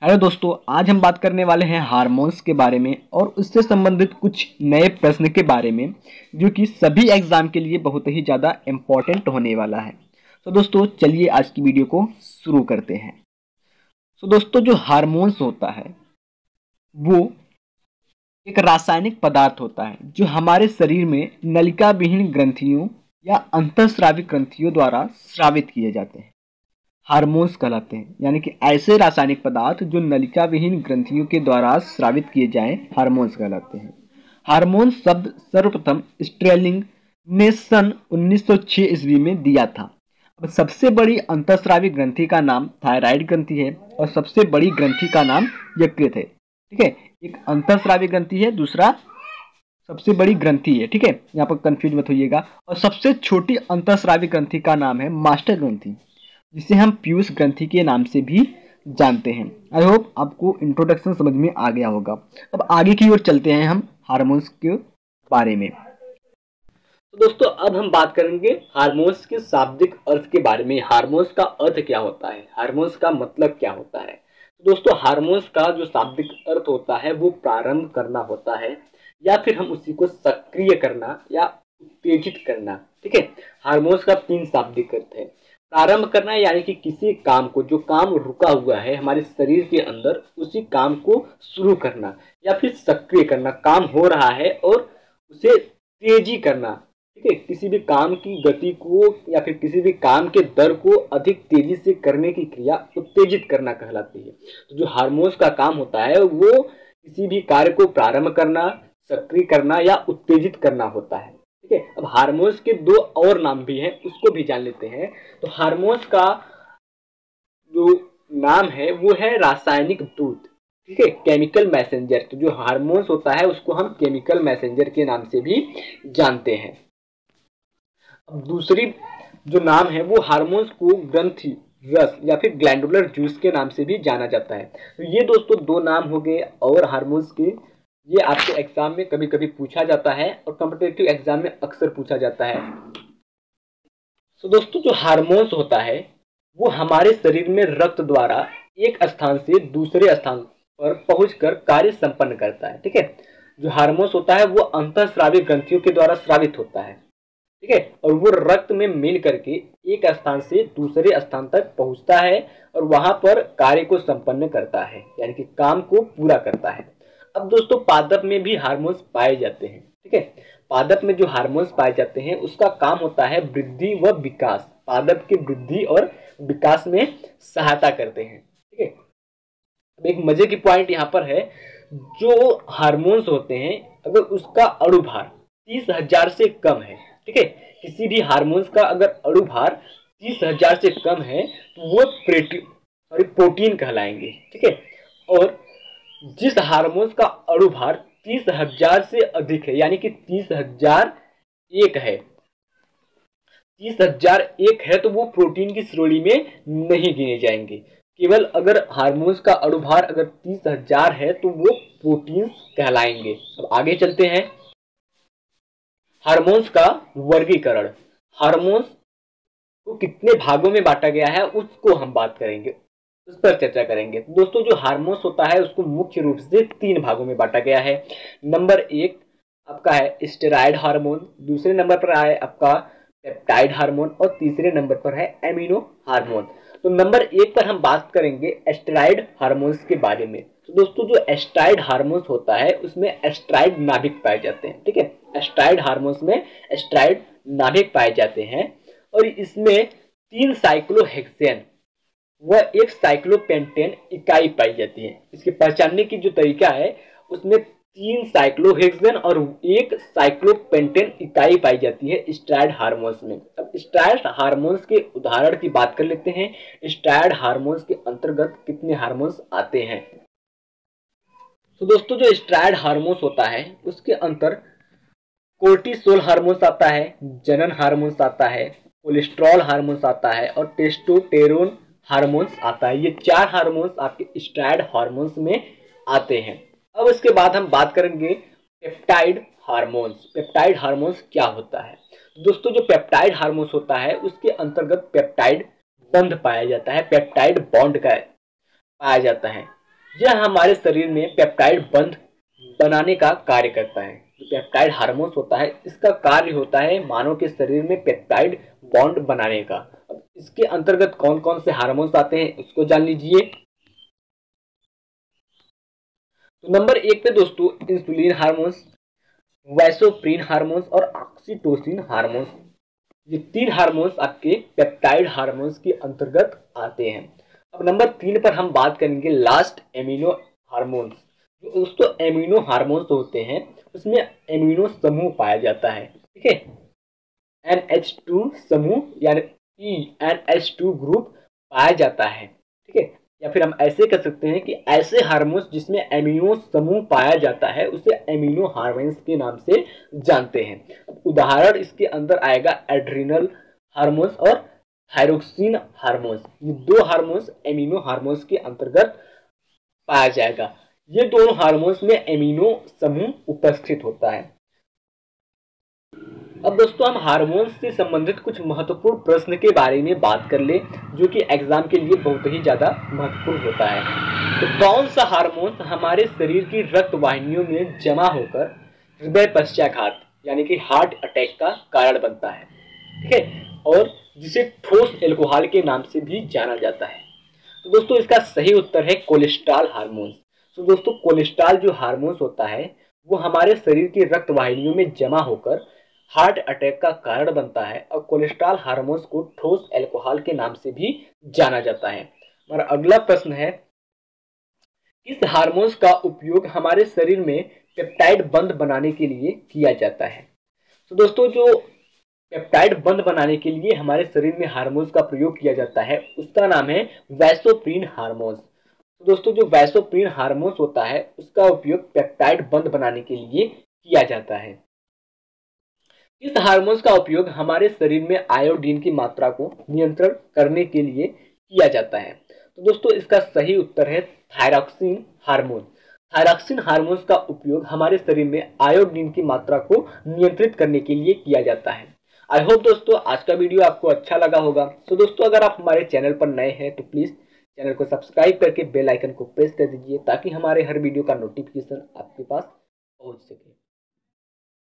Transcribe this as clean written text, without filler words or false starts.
Hello दोस्तों, आज हम बात करने वाले हैं हार्मोन्स के बारे में और उससे संबंधित कुछ नए प्रश्न के बारे में जो कि सभी एग्जाम के लिए बहुत ही ज़्यादा इम्पोर्टेंट होने वाला है। तो दोस्तों चलिए आज की वीडियो को शुरू करते हैं। तो दोस्तों जो हार्मोन्स होता है वो एक रासायनिक पदार्थ होता है जो हमारे शरीर में नलिका विहीन ग्रंथियों या अंतःस्रावी ग्रंथियों द्वारा स्रावित किए जाते हैं। हार्मोन्स कहलाते हैं, यानी कि ऐसे रासायनिक पदार्थ जो नलिका विहीन ग्रंथियों के द्वारा स्रावित किए जाएं, हार्मोन्स कहलाते हैं। हार्मोन शब्द सर्वप्रथम स्ट्रेलिंग ने सन 1906 ईस्वी में दिया था। अब सबसे बड़ी अंतःस्रावी ग्रंथि का नाम थायराइड ग्रंथि है और सबसे बड़ी ग्रंथि का नाम यकृत है। ठीक है, एक अंतःस्रावी ग्रंथि है, दूसरा सबसे बड़ी ग्रंथि है। ठीक है, यहाँ पर कंफ्यूज मत होइएगा। और सबसे छोटी अंतःस्रावी ग्रंथि का नाम है मास्टर ग्रंथि, जिसे हम पीयूष ग्रंथि के नाम से भी जानते हैं। आई होप आपको इंट्रोडक्शन समझ में आ गया होगा। अब आगे की ओर चलते हैं हम हार्मोन्स के बारे में। तो दोस्तों अब हम बात करेंगे हार्मोन्स के शाब्दिक अर्थ के बारे में। हार्मोन्स का अर्थ क्या होता है, हार्मोन्स का मतलब क्या होता है। तो दोस्तों हार्मोन्स का जो शाब्दिक अर्थ होता है वो प्रारंभ करना होता है, या फिर हम उसी को सक्रिय करना या उत्तेजित करना। ठीक है, हार्मोन्स का 3 शाब्दिक अर्थ है। प्रारंभ करना यानी कि किसी काम को, जो काम रुका हुआ है हमारे शरीर के अंदर, उसी काम को शुरू करना, या फिर सक्रिय करना, काम हो रहा है और उसे तेजी करना। ठीक है, किसी भी काम की गति को या फिर किसी भी काम के दर को अधिक तेजी से करने की क्रिया उत्तेजित करना कहलाती है। तो जो हार्मोन्स का काम होता है वो किसी भी कार्य को प्रारंभ करना, सक्रिय करना या उत्तेजित करना होता है। ठीक है, अब हार्मोन्स के 2 और नाम भी हैं, उसको भी जान लेते हैं। तो हार्मोन्स का जो नाम है वो है रासायनिक दूत। ठीक है, केमिकल मैसेंजर। तो जो हार्मोन्स होता है उसको हम केमिकल मैसेंजर के नाम से भी जानते हैं। अब दूसरी जो नाम है वो हार्मोन्स को ग्रंथि रस या फिर ग्लैंडुलर जूस के नाम से भी जाना जाता है। तो ये दोस्तों 2 नाम हो गए और हार्मोन्स के, ये आपके एग्जाम में कभी कभी पूछा जाता है और कॉम्पिटिटिव एग्जाम में अक्सर पूछा जाता है। तो दोस्तों जो हार्मोन्स होता है वो हमारे शरीर में रक्त द्वारा एक स्थान से दूसरे स्थान पर पहुंचकर कार्य संपन्न करता है। ठीक है, जो हार्मोन्स होता है वो अंतःस्रावी ग्रंथियों के द्वारा स्रावित होता है। ठीक है, और वो रक्त में मिल करके एक स्थान से दूसरे स्थान तक पहुंचता है और वहां पर कार्य को संपन्न करता है, यानी कि काम को पूरा करता है। अब दोस्तों पादप में भी हार्मोन्स पाए जाते हैं। ठीक है, पादप में जो हार्मोन्स पाए जाते हैं उसका काम होता है वृद्धि व विकास, पादप की वृद्धि और विकास में सहायता करते हैं। ठीक है, अब एक मजे की पॉइंट यहाँ पर है, जो हार्मोन्स होते हैं अगर उसका अणुभार 30,000 से कम है, ठीक है, किसी भी हार्मोन्स का अगर अणुभार 30,000 से कम है तो वो प्रोटीन कहलाएंगे। ठीक है, और जिस हार्मोन्स का अणुभार 30,000 से अधिक है, यानी कि 30,001 है, 30,001 है, तो वो प्रोटीन की श्रेणी में नहीं गिने जाएंगे। केवल अगर हार्मोन्स का अणुभार अगर 30,000 है तो वो प्रोटीन कहलाएंगे। अब आगे चलते हैं। हार्मोन्स का वर्गीकरण, हार्मोन्स को कितने भागों में बांटा गया है उसको हम बात करेंगे, उस पर चर्चा करेंगे। तो दोस्तों जो हार्मोन्स होता है उसको मुख्य रूप से 3 भागों में बांटा गया है। नंबर 1 आपका है स्टेरॉयड हार्मोन, दूसरे नंबर पर है आपका पेप्टाइड हार्मोन और तीसरे नंबर पर है एमिनो हार्मोन। तो नंबर 1 पर हम बात करेंगे एस्टेरॉयड हार्मोन्स के बारे में। तो दोस्तों जो एस्टेरॉयड हार्मोन्स होता है उसमें एस्टेरॉयड नाभिक पाए जाते हैं। ठीक है, एस्टेरॉयड हार्मोन्स में एस्टेरॉयड नाभिक पाए जाते हैं और इसमें 3 साइक्लोहेक्सेन व 1 साइक्लोपेंटेन इकाई पाई जाती है। इसके पहचानने की जो तरीका है उसमें 3 साइक्लोहेक्सेन और 1 साइक्लोपेंटेन इकाई पाई जाती है स्टेरॉयड हार्मोन्स में। अब स्टेरॉयड हार्मोन्स के उदाहरण की बात कर लेते हैं। स्टेरॉयड हार्मोन्स के अंतर्गत कितने हार्मोन्स आते हैं। तो दोस्तों जो स्टेरॉयड हार्मोन्स होता है उसके अंतर कोर्टिसोल हार्मोन्स आता है, जनन हार्मोन्स आता है, कोलेस्ट्रॉल हार्मोन्स आता है और टेस्टोस्टेरोन हार्मोन्स आता है। ये 4 हार्मोन्स आपके स्टेरॉयड हार्मोन्स में आते हैं। अब इसके बाद हम बात करेंगे पेप्टाइड हार्मोन्स। पेप्टाइड हार्मोन्स क्या होता है। दोस्तों जो पेप्टाइड हार्मोन्स होता है उसके अंतर्गत पेप्टाइड बंध पाया जाता है, पेप्टाइड बॉन्ड का पाया जाता है। यह हमारे शरीर में पेप्टाइड बंध बनाने का कार्य करता है। जो पेप्टाइड हार्मोन्स होता है, इसका कार्य होता है मानव के शरीर में पेप्टाइड बॉन्ड बनाने का। अब इसके अंतर्गत कौन कौन से हार्मोन्स आते हैं उसको जान लीजिए। तो नंबर 1 पे दोस्तों इंसुलिन हार्मोन्स, वैसोप्रिन हार्मोन्स और ऑक्सीटोसिन हार्मोन्स, ये 3 हार्मोन्स आपके पेप्टाइड हार्मोन्स के अंतर्गत आते हैं। अब नंबर 3 पर हम बात करेंगे लास्ट एमिनो हार्मोन्स। जो दोस्तों एमिनो हार्मोन्स होते हैं उसमें एमिनो समूह पाया जाता है, ठीक है। NH2 समूह यानी NH2 ग्रुप पाया जाता है, ठीक है। या फिर हम ऐसे कह सकते हैं कि ऐसे हार्मोन्स जिसमें एमिनो समूह पाया जाता है उसे एमिनो हार्मोन्स के नाम से जानते हैं। उदाहरण इसके अंदर आएगा एड्रिनल हार्मोन्स और थायरोक्सिन हार्मोन्स। ये 2 हार्मोन्स एमिनो हार्मोन्स के अंतर्गत पाया जाएगा। ये दोनों हार्मोन्स में एमिनो समूह उपस्थित होता है। अब दोस्तों हम हार्मोन्स से संबंधित कुछ महत्वपूर्ण प्रश्न के बारे में बात कर ले, जो कि एग्जाम के लिए बहुत ही ज्यादा महत्वपूर्ण होता है। तो कौन सा हार्मोन हमारे शरीर की रक्त वाहिनियों में जमा होकर हृदय पश्चाघात यानी कि हार्ट अटैक का कारण बनता है, ठीक है, और जिसे ठोस एल्कोहल के नाम से भी जाना जाता है। तो दोस्तों इसका सही उत्तर है कोलेस्ट्रॉल हार्मोन। तो दोस्तों कोलेस्ट्रॉल जो हार्मोन होता है वो हमारे शरीर की रक्त वाहिनियों में जमा होकर हार्ट अटैक का कारण बनता है और कोलेस्ट्रॉल हार्मोन्स को ठोस अल्कोहल के नाम से भी जाना जाता है। हमारा अगला प्रश्न है, इस हार्मोन्स का उपयोग हमारे शरीर में पेप्टाइड बंध बनाने के लिए किया जाता है। तो दोस्तों जो पेप्टाइड बंध बनाने के लिए हमारे शरीर में हार्मोन्स का प्रयोग किया जाता है उसका नाम है वैसोप्रिन हार्मोन्स। तो दोस्तों जो वैसोप्रिन हार्मोन्स होता है उसका उपयोग पेप्टाइड बंध बनाने के लिए किया जाता है। इस हार्मोन्स का उपयोग हमारे शरीर में आयोडीन की मात्रा को नियंत्रण करने के लिए किया जाता है। तो दोस्तों इसका सही उत्तर है थायरॉक्सिन हार्मोन। थायरॉक्सिन हार्मोन्स का उपयोग हमारे शरीर में आयोडीन की मात्रा को नियंत्रित करने के लिए किया जाता है। आई होप दोस्तों आज का वीडियो आपको अच्छा लगा होगा। तो दोस्तों अगर आप हमारे चैनल पर नए हैं तो प्लीज चैनल को सब्सक्राइब करके बेल आइकन को प्रेस कर दीजिए ताकि हमारे हर वीडियो का नोटिफिकेशन आपके पास पहुंच सके।